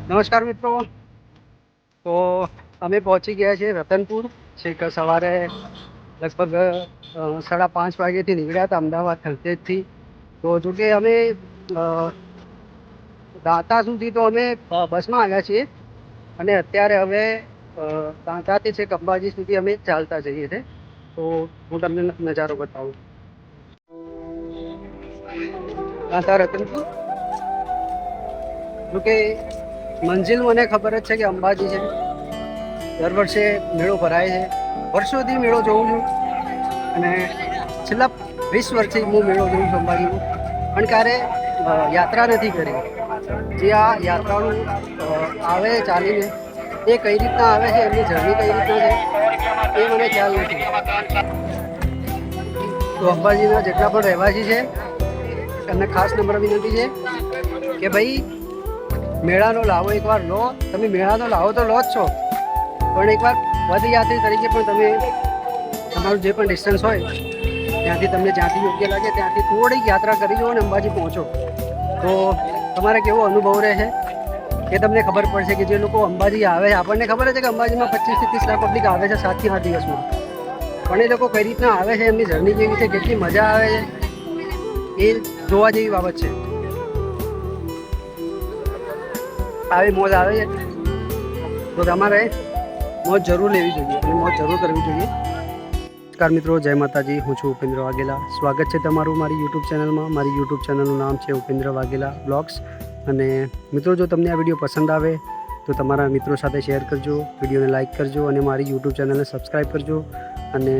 નમસ્કાર મિત્રો. તો અમે પહોંચી ગયા છીએ રતનપુર. છેક સવારે લગભગ 5:30 વાગ્યેથી નીકળ્યા હતા અમદાવાદ થલતેજથી. તો જોકે અમે દાંતા સુધી તો અમે બસમાં આવ્યા છીએ અને અત્યારે હવે દાંતાથી છેક અંબાજી સુધી અમે ચાલતા જઈએ છીએ. તો હું તમને નજારો બતાવું. દાંતા રતનપુર. જોકે મંજિલ મને ખબર જ છે કે અંબાજી છે. દર વર્ષે મેળો ભરાય છે. વર્ષોથી મેળો જોઉં છું અને છેલ્લા 20 વર્ષથી હું મેળો જોઉં છું અંબાજીનો. પણ ક્યારે યાત્રા નથી કરી. જે આ યાત્રાળુ આવે ચાલીને એ કઈ રીતના આવે છે, એમની જર્ની કઈ રીતના છે એ મને ખ્યાલ નથી. તો અંબાજીના જેટલા પણ રહેવાસી છે એમને ખાસ નમ્ર વિનંતી છે કે ભાઈ મેળાનો લાવો એકવાર લો. તમે મેળાનો લાવો તો લો જ છો, પણ એકવાર પદયાત્રી તરીકે પણ તમે તમારું જે પણ ડિસ્ટન્સ હોય ત્યાંથી તમને જ્યાંથી યોગ્ય લાગે ત્યાંથી થોડીક યાત્રા કરી જુઓ અને અંબાજી પહોંચો તો તમારે કેવો અનુભવ રહે છે એ તમને ખબર પડશે. કે જે લોકો અંબાજી આવે છે, આપણને ખબર છે કે અંબાજીમાં 25-30 લાખ પબ્લિક આવે છે 7 થી 8 દિવસમાં, પણ એ લોકો કઈ રીતના આવે છે, એમની જર્ની કેવી છે, કેટલી મજા આવે છે એ જોવા જેવી બાબત છે. આવી મોજ આવે છે તો તમારે મોજ જરૂર લેવી જોઈએ અને મોજ જરૂર કરવી જોઈએ. નમસ્કાર મિત્રો, જય માતાજી. હું છું ઉપેન્દ્ર વાઘેલા. સ્વાગત છે તમારું મારી યુટ્યુબ ચેનલમાં. મારી યુટ્યુબ ચેનલનું નામ છે ઉપેન્દ્ર વાઘેલા બ્લોગ્સ. અને મિત્રો, જો તમને આ વિડીયો પસંદ આવે તો તમારા મિત્રો સાથે શેર કરજો, વિડીયોને લાઇક કરજો અને મારી યુટ્યુબ ચેનલને સબસ્ક્રાઈબ કરજો. અને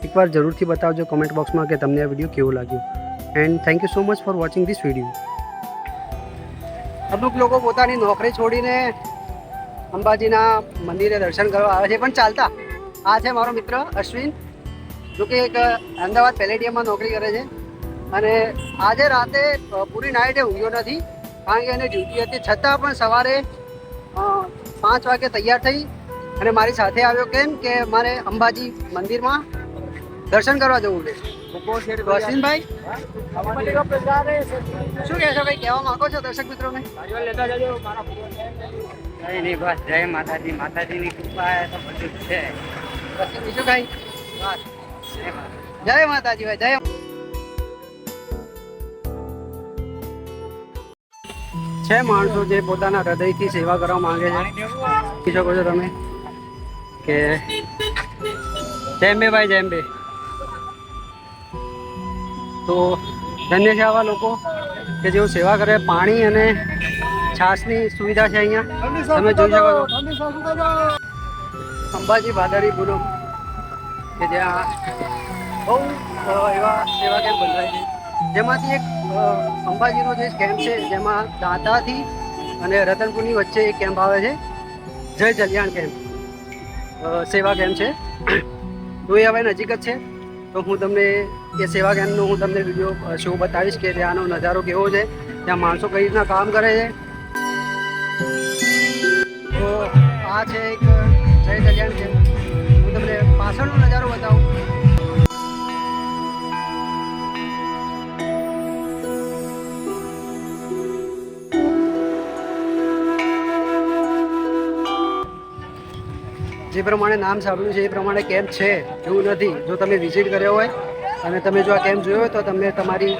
એકવાર જરૂરથી બતાવજો કમેન્ટ બોક્સમાં કે તમને આ વિડીયો કેવો લાગ્યો. And thank you so much for watching this video. અમુક લોકો પોતાની નોકરી છોડીને અંબાજીના મંદિરે દર્શન કરવા આવે છે, પણ ચાલતા. આ છે મારો મિત્ર અશ્વિન, જો કે એક અમદાવાદ પેલેડિયમમાં નોકરી કરે છે અને આજે રાતે પૂરી નાઇટે ઊંઘ્યો નથી કારણ કે એને ડ્યુટી હતી. છતાં પણ સવારે 5 વાગે તૈયાર થઈ અને મારી સાથે આવ્યો. કેમ કે મારે અંબાજી મંદિરમાં દર્શન કરવા જવું છે. અશ્વિનભાઈ, શું કહેશો ભાઈ? કહેવા માંગો છો દર્શક મિત્રોને? કઈ નહીં, બસ જય માતાજી. માતાજીની કૃપા તો બધું જ છે. બીજું કઈ? જય માતાજી ભાઈ, જય. છે માણસો જે પોતાના હૃદયથી સેવા કરવા માંગે છે. કહી શકો છો તમે કે જેમ્બે ભાઈ જેમ્બે. તો ધન્ય છે આવા લોકો કે જેઓ સેવા કરે. પાણી અને છાશની સુવિધા છે અહીંયા, તમે જોઈ શકો છો. અંબાજી ભાદરવી પૂનમ કે જ્યાં બહુ એવા સેવા કેમ્પ બંધાય છે, જેમાંથી એક અંબાજીનો જે કેમ્પ છે જેમાં દાંતાથી અને રતનપુરની વચ્ચે એક કેમ્પ આવે છે, જય જલિયાણ કેમ્પ સેવા કેમ્પ છે. તો એ હવે નજીક જ છે. તો હું તમને એ સેવા કેમ્પનો હું તમને વિડીયો શો બતાવીશ કે ત્યાંનો નજારો કેવો છે, ત્યાં માણસો કઈ રીતના કામ કરે છે. તો આ છે એક જય કલ્યાણ કેમ્પ. હું તમને પાછળનો નજારો બતાવું. જે પ્રમાણે નામ સાંભળ્યું છે એ પ્રમાણે કેમ્પ છે એવું નથી. જો તમે વિઝિટ કર્યો હોય અને તમે જો આ કેમ્પ જોયો હોય તો તમને તમારી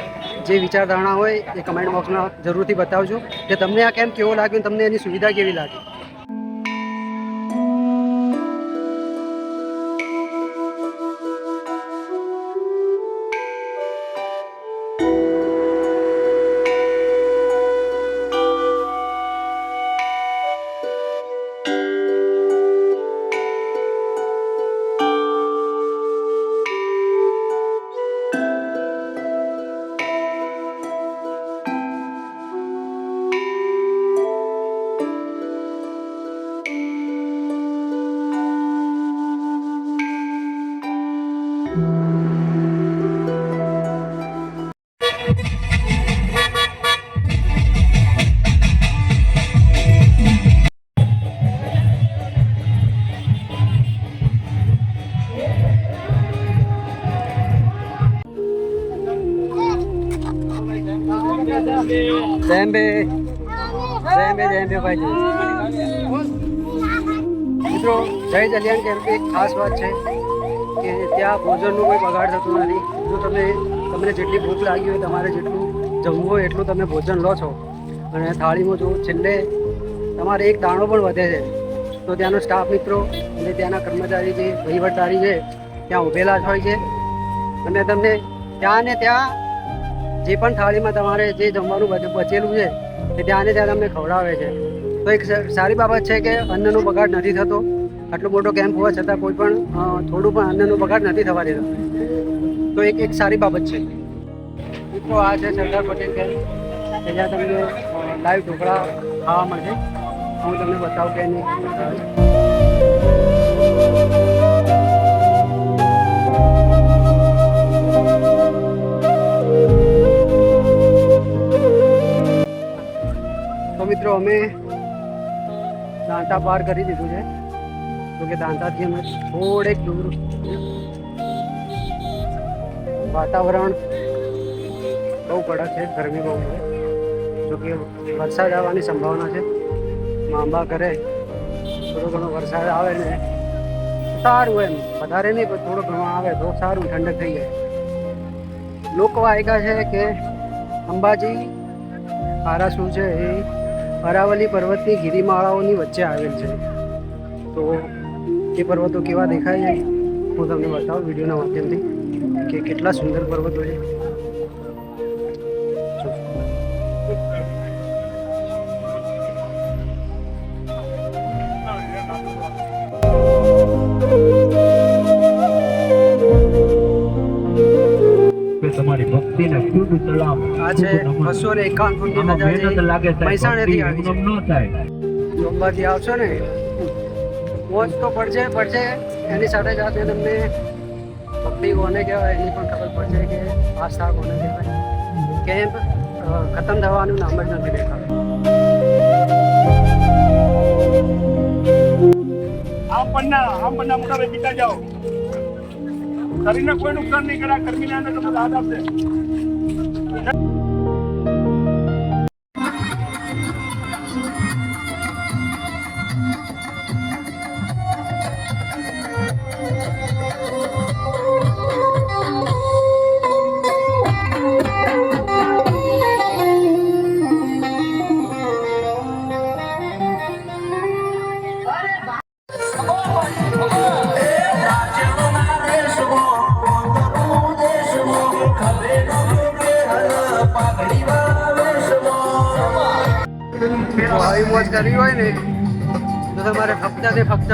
જે વિચારધારણા હોય એ કમેન્ટ બોક્સમાં જરૂરથી બતાવજો કે તમને આ કેમ્પ કેવો લાગ્યો, તમને એની સુવિધા કેવી લાગી. જેમ્બે જય બે ભાઈ મિત્રો, જય જલિયાણ કેમ્પની એક ખાસ વાત છે કે ત્યાં ભોજનનું કોઈ બગાડ થતું નથી. જો તમને જેટલી ભૂખ લાગી હોય, તમારે જેટલું જમવું હોય એટલું તમે ભોજન લો છો. અને થાળીમાં જો છેલ્લે તમારે એક દાણો પણ વધે છે તો ત્યાંનો સ્ટાફ મિત્રો અને ત્યાંના કર્મચારી જે વહીવટદારી છે ત્યાં ઊભેલા જ હોય છે અને તમને ત્યાં ને ત્યાં જે પણ થાળીમાં તમારે જે જમવાનું બચેલું છે તે ત્યાં ને ત્યાં તમને ખવડાવે છે. તો એક સારી બાબત છે કે અન્નનો બગાડ નથી થતો. આટલો મોટો કેમ્પ હોવા છતાં કોઈ પણ થોડું પણ અન્નનો બગાડ નથી થવા દેતો. તો એક સારી બાબત છે મિત્રો. આ છે સરદાર પટેલ કેમ્પ, જ્યાં તમને લાઈવ ઢોકળા ખાવા મળશે. હું તમને બતાવું કે નહીં. તો મિત્રો અમે દાંતા પાર કરી દીધું છે. તો કે દાંતાથી અમે થોડેક દૂર વાતાવરણ બહુ કડક છે, ગરમી બહુ છે. જો કે વરસાદ આવવાની સંભાવના છે. આંબા કરે થોડો ઘણો વરસાદ આવે ને સારું, એમ વધારે નહીં પણ થોડો ઘણો આવે તો સારું, ઠંડક થઈ જાય. લોકવાયકા છે કે અંબાજી આરાસુ છે એ અરાવલી પર્વતની ગિરિમાળાઓની વચ્ચે આવેલ છે. તો એ પર્વતો કેવા દેખાય છે હું તમને બતાવું વિડીયોના માધ્યમથી કે કેટલા સુંદર પર્વતો છે. તમારી ભક્તિને ખૂબ સલામ. આ છે 251 ફૂટની નજારે મહેસાણાથી આવી છે. અંબાજી આવશો ને પહોંચ તો પડશે એની સાથે સાથે તમને ભક્તિ કોને કહેવાય એની પણ ખબર પડશે કે આસ્થા કોને કહેવાય. કેમ્પ ખતમ થવાનું નામ જ નથી દેખાતું. આમ પન્ના મોટા ભાઈ પીતા જાઓ. શરીરને કોઈ નુકસાન નહીં કરે. કર્મીના અંદર તમને હાથ આપશે. જો આવી મોજ કરવી હોય ને તો તમારે ફક્ત ને ફક્ત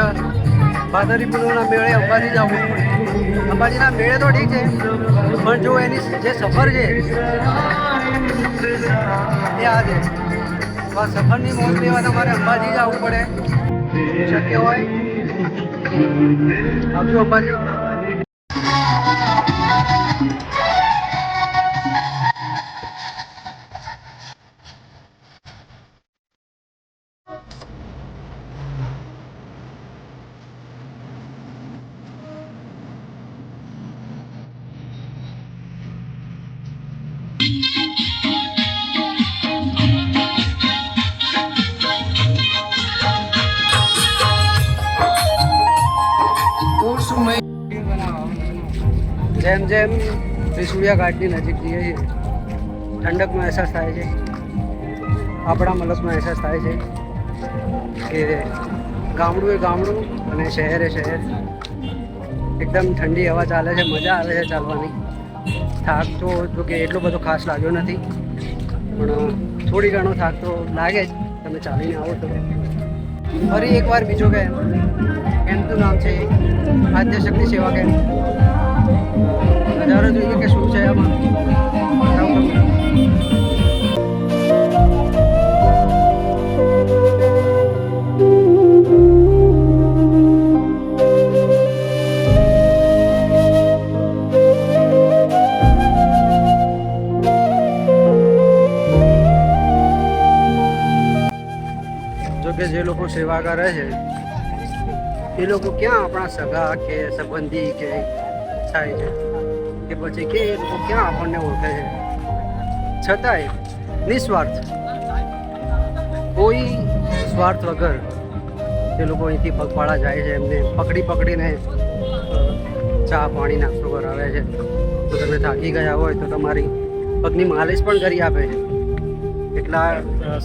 ભાદરવી પૂનમના મેળે અંબાજી જવું પડે. અંબાજીના મેળે તો ઠીક છે પણ જો એની જે સફર છે એ આ છે. તો આ સફરની મોજ લેવા તમારે અંબાજી જવું પડે. શક્ય હોય આવજો અંબાજી. જેમ જેમ ત્રિશુળિયા ઘાટની નજીક જઈએ છીએ ઠંડકનો અહેસાસ થાય છે. આપણા મલકનો અહેસાસ થાય છે કે ગામડું એ ગામડું અને શહેર એ શહેર. એકદમ ઠંડી હવા ચાલે છે, મજા આવે છે ચાલવાની. થાક તો જો કે એટલો બધો ખાસ લાગ્યો નથી પણ થોડી ઘણો થાક તો લાગે જ તમે ચાલીને આવો તો. ફરી એકવાર બીજો કેમ્પ, કેમ્પનું નામ છે આદ્યશક્તિ સેવા કેમ્પ. નજારો જોઈએ કે શું છે આમાં. જોકે જે લોકો સેવા કરે છે એ લોકો ક્યાં આપણા સગા કે સંબંધી કે થાય છે કે પછી કે એ લોકો ક્યાં આપણને ઓળખે છે. છતાંય નિસ્વાર્થ કોઈ સ્વાર્થ વગર જે લોકો અહીંથી પગપાળા જાય છે એમને પકડીને ચા પાણી નાસ્તો કરાવે છે. તો તમે થાકી ગયા હોય તો તમારી પગની માલિશ પણ કરી આપે છે. એટલા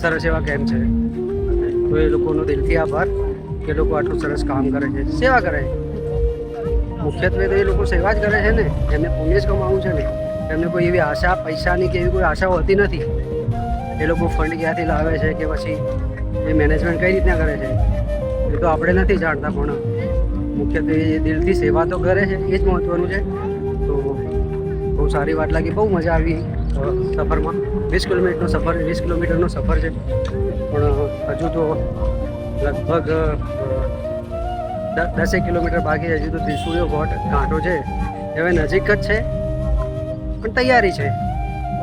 સરસ એવા કેમ્પ છે. તો એ લોકોનો દિલથી આભાર કે લોકો આટલું સરસ કામ કરે છે, સેવા કરે છે. મુખ્યત્વે તો એ લોકો સેવા જ કરે છે ને, એમને પુણ્ય જ કમાવું છે ને. એમને કોઈ એવી આશા પૈસાની કે એવી કોઈ આશા હોતી નથી. એ લોકો ફંડ ક્યાંથી લાવે છે કે પછી એ મેનેજમેન્ટ કઈ રીતના કરે છે એ તો આપણે નથી જાણતા, પણ મુખ્યત્વે એ દિલથી સેવા તો કરે છે, એ જ મહત્ત્વનું છે. તો બહુ સારી વાત લાગી, બહુ મજા આવી સફરમાં. 20 કિલોમીટરનો સફર છે, પણ હજુ તો લગભગ 10 કિલોમીટર બાકી. હજુ તો ત્રિશુળીયો ઘાટો છે, હવે નજીક જ છે, પણ તૈયારી છે.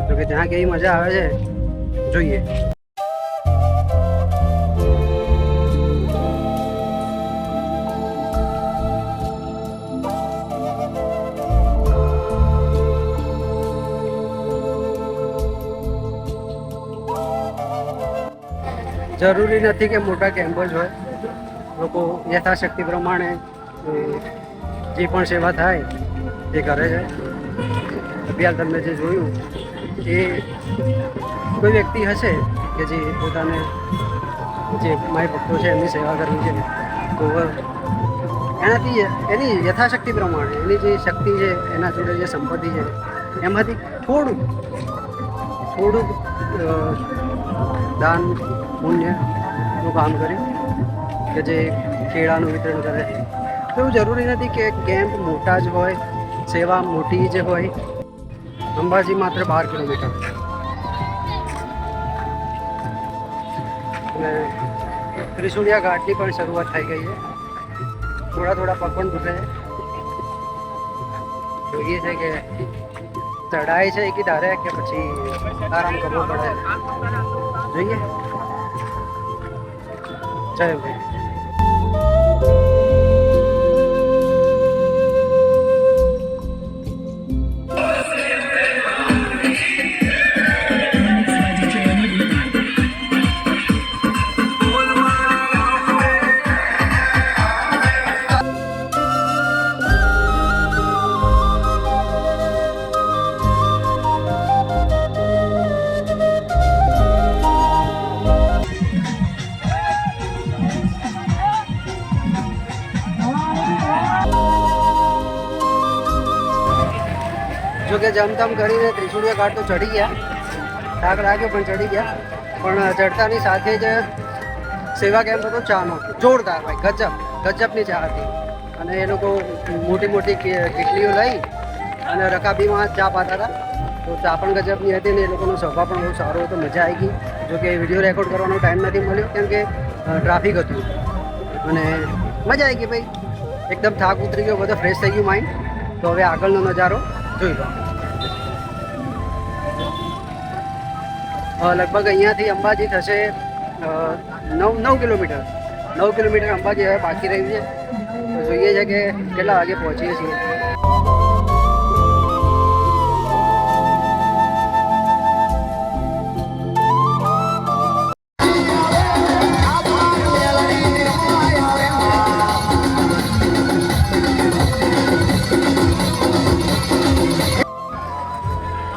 તો કે ત્યાં કેવી મજા આવે છે જોઈએ. જરૂરી નથી કે મોટા કેમ્પ જ હોય. લોકો યથાશક્તિ પ્રમાણે જે પણ સેવા થાય એ કરે છે. અત્યારે તમને જે જોયું એ કોઈ વ્યક્તિ હશે કે જે પોતાને જે માય ભક્તો છે એમની સેવા કરવી છે, તો એનાથી એની યથાશક્તિ પ્રમાણે એની જે શક્તિ છે, એના જોડે જે સંપત્તિ છે, એમાંથી થોડુંક દાન પુણ્યનું કામ કર્યું કે જે કેળાનું વિતરણ કરે છે. એવું જરૂરી નથી કે કેમ્પ મોટા જ હોય, સેવા મોટી જ હોય. અંબાજી માત્ર 12 કિલોમીટર અને ત્રિશુળિયા ઘાટની પણ શરૂઆત થઈ ગઈ છે. થોડા પગ પણ તૂટે છે. જોઈએ છે કે ચઢાઈ છે કે ડાયરેક્ટ કે પછી આરામ કરવો પડે. જોઈએ. જય ભાઈ. જોકે જમતમ કરીને ત્રિશુળિયા ઘાટ તો ચડી ગયા, થાક લાગ્યો પણ ચડી ગયા. પણ ચડતાની સાથે જ સેવા કેમ્પ હતો ચાનો, જોરદાર ભાઈ, ગજબની ચા હતી. અને એ લોકો મોટી કેટલીઓ લઈ અને રકાબીમાં ચા પાતા હતા. તો ચા પણ ગજબની હતી ને એ લોકોનો સ્વભાવ પણ બહુ સારો હતો, મજા આવી ગઈ. જોકે વિડીયો રેકોર્ડ કરવાનો ટાઈમ નથી મળ્યો કેમ કે ટ્રાફિક હતું. અને મજા આવી ગઈ ભાઈ, એકદમ થાક ઉતરી ગયો, બધો ફ્રેશ થઈ ગયું માઇન્ડ. તો હવે આગળનો નજારો જોઈ લો. લગભગ અહીંયાથી અંબાજી થશે 9 કિલોમીટર. 9 કિલોમીટર અંબાજી હવે બાકી રહ્યું છે. તો જોઈએ છે કે કેટલા વાગે પહોંચીએ છીએ.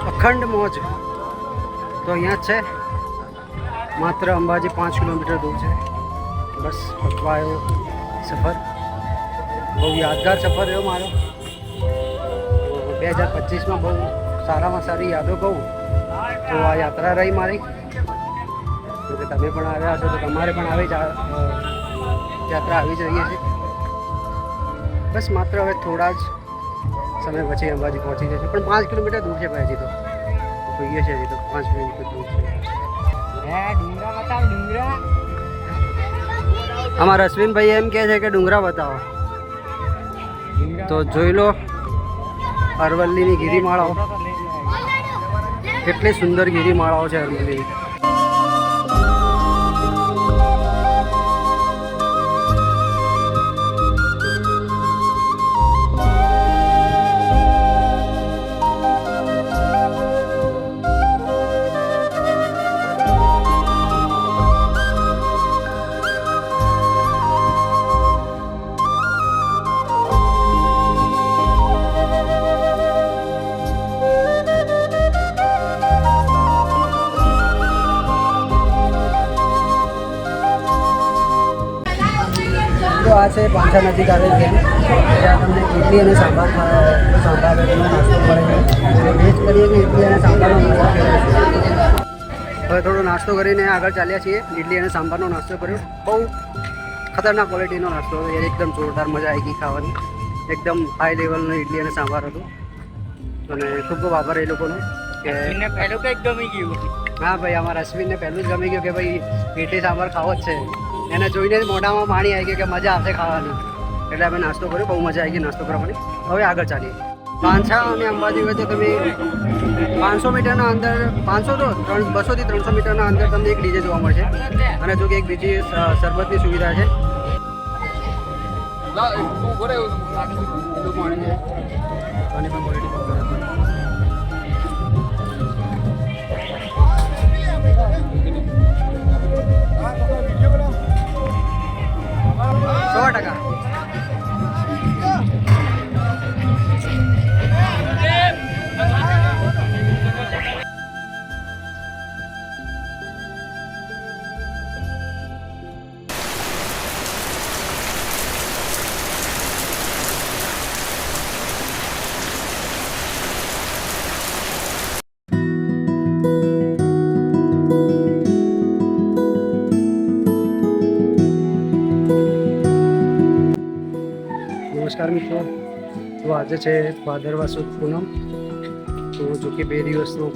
અખંડ મોજ તો અહીંયા જ છે. માત્ર અંબાજી 5 કિલોમીટર દૂર છે. બસ પકવાયો સફર, બહુ યાદગાર સફર રહ્યો મારો. 2025માં બહુ સારામાં સારી યાદો કહું તો આ યાત્રા રહી મારી. જો તમે પણ આવ્યા છો તો તમારે પણ આવી યાત્રા આવી જ રહી છે. બસ માત્ર હવે થોડા જ સમય પછી અંબાજી પહોંચી જશે. પણ 5 કિલોમીટર દૂર છે ભાઈ. હજી તો જોઈએ છે, હજી તો 5 કિલોમીટર દૂર છે. અમારા અશ્વિનભાઈ એમ કહે છે કે ડુંગરા બતાવો. તો જોઈ લો અરવલ્લીની ગિરિમાળાઓ, કેટલી સુંદર ગિરિમાળાઓ છે અરવલ્લી. છે પાંચા નજીક આવેલ છે જ્યાં તમને ઇડલી અને સાંભાર સાંભારનો નાસ્તો મળે છે. ટેસ્ટ કરીએ કે ઇડલી અને સાંભારનો નાસ્તો કેવો છે. હવે થોડો નાસ્તો કરીને આગળ ચાલ્યા છીએ. ઇડલી અને સાંભારનો નાસ્તો કર્યો. બહુ ખતરનાક ક્વોલિટીનો નાસ્તો હતો. એકદમ જોરદાર મજા આવી ગઈ ખાવાની. એકદમ હાઈ લેવલનો ઇડલી અને સાંભાર હતું અને ખૂબ ખૂબ આભાર એ લોકોનો કે પહેલું કંઈક ગમી ગયું. હા ભાઈ, અમારા અશ્વિનને પહેલું જ ગમી ગયું કે ભાઈ ઇડલી સાંભાર ખાવો જ છે. એને જોઈને જ મોઢામાં પાણી આવી ગયું કે મજા આવશે ખાવાની. એટલે અમે નાસ્તો કર્યો. બહુ મજા આવી ગઈ નાસ્તો કરવાની. હવે આગળ ચાલીએ. પાંછા અને અંબાજી વચ્ચે તમે 500 મીટરના અંદર 200 થી 300 મીટરના અંદર તમને એક ડીજે જોવા મળશે અને જો કે એક બીજી શરબતની સુવિધા છે. નમસ્કાર મિત્રો. તો આજે છે ભાદરવા સુદ પૂનમ. તો જો કે 2 દિવસનો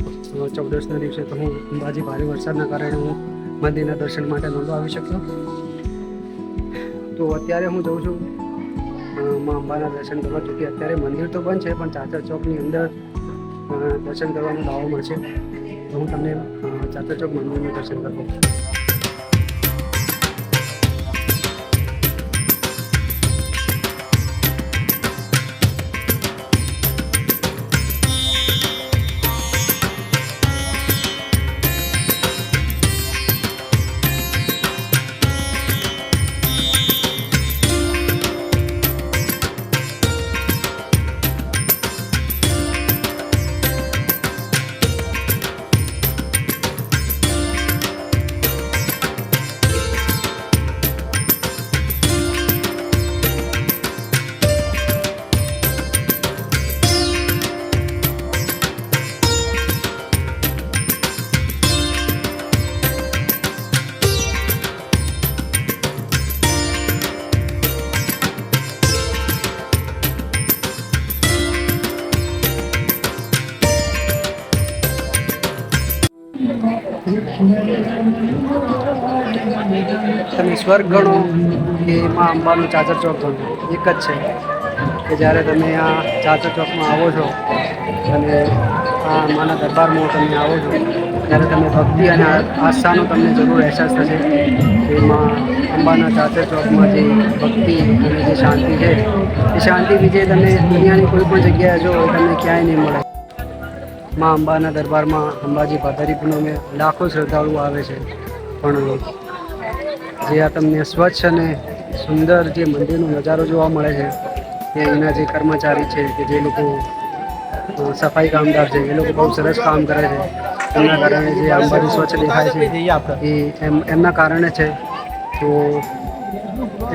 14ના દિવસે તો હું અંબાજી ભારે વરસાદના કારણે હું મંદિરના દર્શન માટે નહોતો આવી શક્યો. તો અત્યારે હું જઉં છું મા અંબાના દર્શન કરવા. જો કે અત્યારે મંદિર તો બંધ છે પણ ચાચર ચોકની અંદર દર્શન કરવાનો દાવો મળશે. તો હું તમને ચાચર ચોક મંદિરનું દર્શન કરું. તમે સ્વર્ગ ગણો કે માં અંબાનું ચાચર ચોક ગણો, એક જ છે કે જ્યારે તમે આ ચાચર ચોકમાં આવો છો અને આ માના દરબારમાં તમે આવો છો ત્યારે તમે ભક્તિ અને આસ્થાનો તમને જરૂર અહેસાસ થશે કે માં અંબાના ચાચર ચોકમાં જે ભક્તિ અને જે શાંતિ છે એ શાંતિ બીજે તમે દુનિયાની કોઈ પણ જગ્યાએ જો તમને ક્યાંય નહીં મળે. માં અંબાના દરબારમાં અંબાજી ભાદરવી પૂનમે લાખો શ્રદ્ધાળુઓ આવે છે પણ જે આ તમને સ્વચ્છ અને સુંદર જે મંદિરનો નજારો જોવા મળે છે એ અહીંના જે કર્મચારી છે કે જે લોકો સફાઈ કામદાર છે એ લોકો બહુ સરસ કામ કરે છે. એમના કારણે જે અંબાજી સ્વચ્છ દેખાય છે એ એમના કારણે છે. તો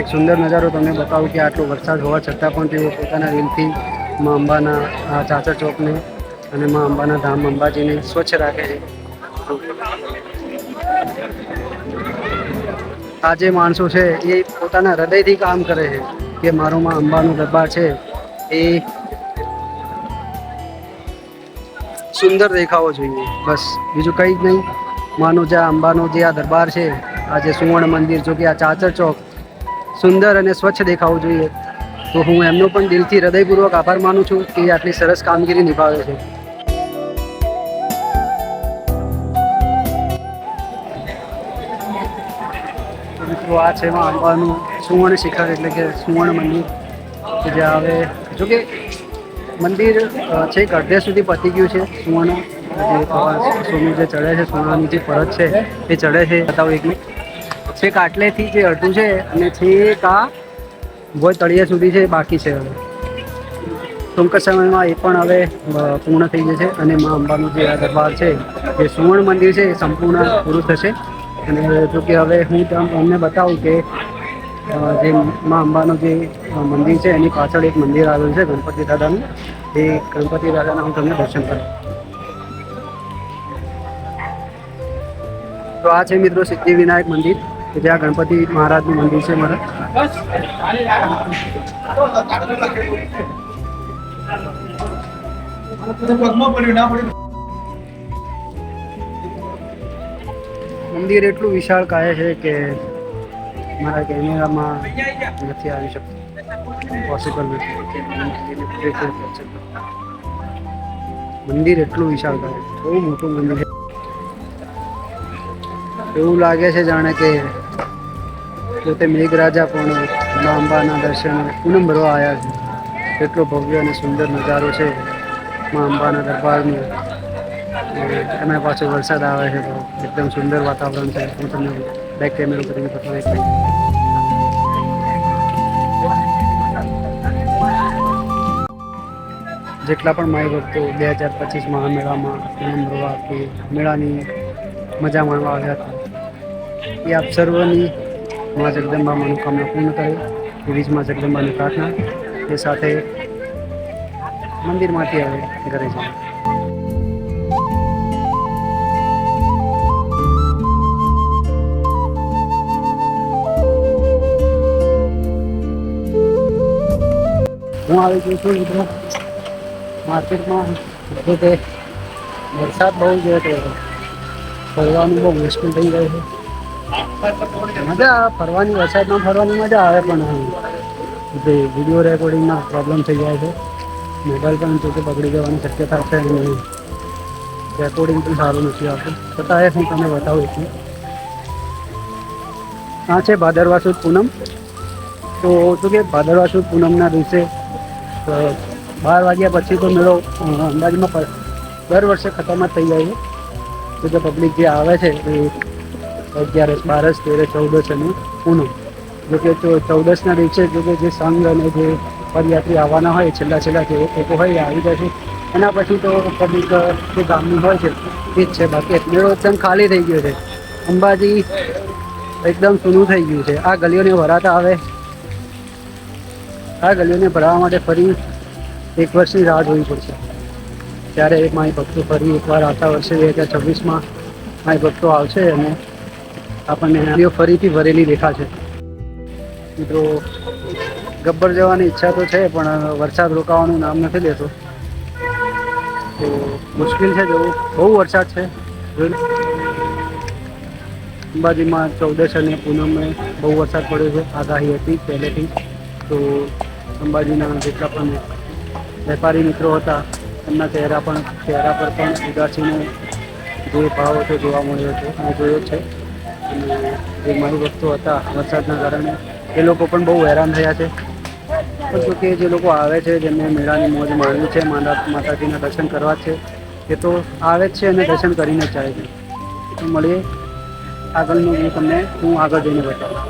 એક સુંદર નજારો તમને બતાવું કે આટલો વરસાદ હોવા છતાં પણ તેઓ પોતાના દિલથી માં અંબાના આ ચાચર ચોકને અને માં અંબાના ધામ અંબાજીને સ્વચ્છ રાખે છે. આ જે માણસો છે એ પોતાના હૃદયથી કામ કરે છે કે મારો માં અંબાનો દરબાર છે એ સુંદર દેખાવો જોઈએ, બસ બીજું કંઈ જ નહીં. માનો જે અંબાનો જે આ દરબાર છે, આ જે સુવર્ણ મંદિર, જો કે આ ચાચર ચોક સુંદર અને સ્વચ્છ દેખાવું જોઈએ. તો હું એમનો પણ દિલથી હૃદયપૂર્વક આભાર માનું છું કે આટલી સરસ કામગીરી નિભાવે છે. મિત્રો આ છે માં અંબાનું સુવર્ણ શિખર એટલે કે સુવર્ણ મંદિર કે જ્યાં હવે જોકે મંદિર છેક અડધે સુધી પતી ગયું છે. સુવર્ણ જે સોનું જે ચડે છે, સોનાની જે પરત છે એ ચડે છે. બતાવો એક મિનિટ. છેક આટલેથી જે અડધું છે અને છેક આ ભોય તળિયા સુધી છે બાકી છે. હવે ટૂંક સમયમાં એ પણ હવે પૂર્ણ થઈ જશે અને માં અંબાનું જે આ દરબાર છે એ સુવર્ણ મંદિર છે એ સંપૂર્ણ પૂરું થશે. અને જો કે હવે હું તમને બતાવું કે જે મા અંબાનું જે મંદિર છે એની પાછળ એક મંદિર આવેલું છે ગણપતિ દાદાનું. એ ગણપતિ દાદાના હું તમને દર્શન કરું. તો આ છે મિત્રો સિદ્ધિ વિનાયક મંદિર કે જ્યાં ગણપતિ મહારાજનું મંદિર છે મારા. મંદિર એટલું વિશાળ કાય છે કે મારા કેમેરામાં નથી આવી શકતું. પોસિબલ નથી. મંદિર એટલું વિશાળ કાય, બહુ મોટું મંદિર છે. એવું લાગે છે જાણે કે પોતે મેઘરાજા પણ મા અંબાના દર્શન પૂનમ ભરવા આવ્યા છે. એટલો ભવ્ય અને સુંદર નજારો છે મા અંબાના દરબારનો. એમાં પાછો વરસાદ આવે છે તો એકદમ સુંદર વાતાવરણ છે. હું તમને બેક કેમેરો કરીને બતાવીશ. જેટલા પણ માઈ ભક્તો 2025 મહામેળામાં પૂનમ ભરવા કે મેળાની મજા માણવા આવ્યા હતા એ આપ સર્વની મા જગદંબા મનોકામના પૂર્ણ કરે એવી જ મા જગદંબાની પ્રાર્થના. એ સાથે મંદિરમાંથી હવે ઘરે જાય. હું આવી ગયો છું મિત્રો માર્કેટમાં. જે વરસાદ બહુ છે તો ફરવાનું બહુ મુશ્કેલ થઈ ગયું છે. મજા આવે ફરવાની, વરસાદમાં ફરવાની મજા આવે પણ જે વિડીયો રેકોર્ડિંગમાં પ્રોબ્લેમ થઈ જાય છે. મોબાઈલ પણ જોકે બગડી જવાની શક્યતા છે અને રેકોર્ડિંગ પણ સારું નથી આવતું. છતાં એ હું તમને બતાવું છું. આ છે ભાદરવા સુદ પૂનમ. તો શું કે ભાદરવા સુદ પૂનમના દિવસે 12 વાગ્યા પછી તો મેળો અંદાજમાં દર વર્ષે ખતમ જ થઈ જાય છે. તો જે પબ્લિક જે આવે છે એ 11, 12, 13, 14 અને પૂનમ. જોકે 14ના દિવસે જોકે જે સંઘ અને જે પદયાત્રી આવવાના હોય છેલ્લા જે લોકો હોય એ આવી જાય છે. એના પછી તો પબ્લિક જે ગામની હોય છે એ જ છે. બાકી મેળો એકદમ ખાલી થઈ ગયો છે. અંબાજી એકદમ સૂનું થઈ ગયું છે. આ ગલીઓને ભરાતા આવે, આ ગલીઓને ભરાવા માટે ફરી 1 વર્ષની રાહ જોવી પડશે. ત્યારે માઈ ભક્તો ફરી એકવાર આવતા વર્ષે 2026માં માઈ ભક્તો આવશે અને આપણને નદીઓ ફરીથી ભરેલી દેખાશે. મિત્રો ગબ્બર જવાની ઈચ્છા તો છે પણ વરસાદ રોકાવાનું નામ નથી લેતો તો મુશ્કેલ છે જવું. બહુ વરસાદ છે. અંબાજીમાં 14 અને પૂનમે બહુ વરસાદ પડ્યો છે. આગાહી હતી પહેલેથી. તો અંબાજીના જેટલા પણ વેપારી મિત્રો હતા એમના ચહેરા પર પણ ઉદાસીનો જે ભાવ હતો જોવા મળ્યો હતો. મેં જોયો છે. અને જે મારી ભક્તો હતા વરસાદના કારણે એ લોકો પણ બહુ હેરાન થયા છે. પણ કે જે લોકો આવે છે જેમને મેળાની મોજ માણવી છે, માતાજીના દર્શન કરવા છે એ તો આવે જ છે અને દર્શન કરીને જ જાય છે. તો મળીએ આગળનું વ્યૂ તમને હું આગળ જઈને બતાવું.